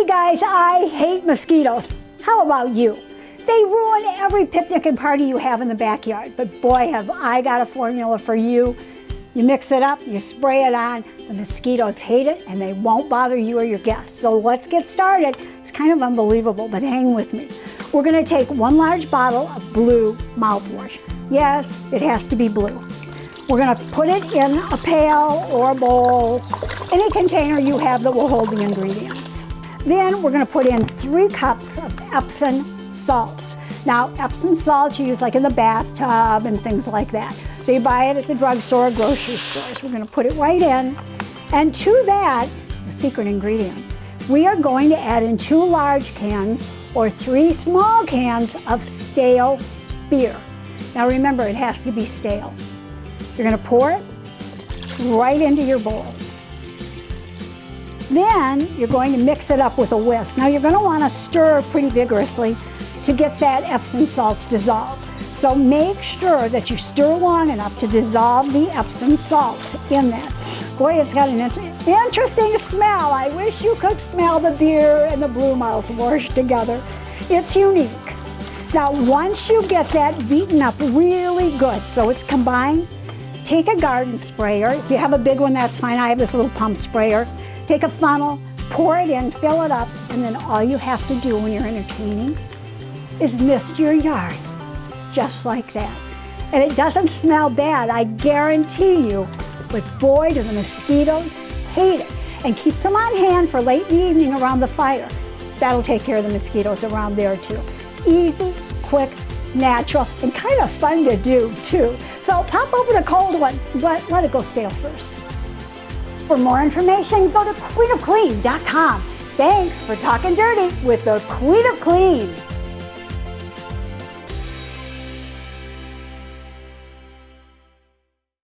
Hey guys, I hate mosquitoes. How about you? They ruin every picnic and party you have in the backyard. But boy, have I got a formula for you. You mix it up, you spray it on, the mosquitoes hate it and they won't bother you or your guests. So let's get started. It's kind of unbelievable, but hang with me. We're gonna take 1 large bottle of blue mouthwash. Yes, it has to be blue. We're gonna put it in a pail or a bowl, any container you have that will hold the ingredients. Then we're gonna put in 3 cups of Epsom salts. Now, Epsom salts you use like in the bathtub and things like that. So you buy it at the drugstore or grocery stores. We're gonna put it right in. And to that, the secret ingredient, we are going to add in 2 large cans or 3 small cans of stale beer. Now remember, it has to be stale. You're gonna pour it right into your bowl. Then you're going to mix it up with a whisk. Now you're gonna wanna stir pretty vigorously to get that Epsom salts dissolved. So make sure that you stir long enough to dissolve the Epsom salts in that. Boy, it's got an interesting smell. I wish you could smell the beer and the blue mouthwash together. It's unique. Now, once you get that beaten up really good, so it's combined, take a garden sprayer. If you have a big one, that's fine. I have this little pump sprayer. Take a funnel, pour it in, fill it up, and then all you have to do when you're entertaining is mist your yard, just like that. And it doesn't smell bad, I guarantee you, but boy, do the mosquitoes hate it. And keeps them on hand for late in the evening around the fire. That'll take care of the mosquitoes around there too. Easy, quick, natural, and kind of fun to do too. So pop open a cold one, but let it go stale first. For more information, go to queenofclean.com. Thanks for talking dirty with the Queen of Clean.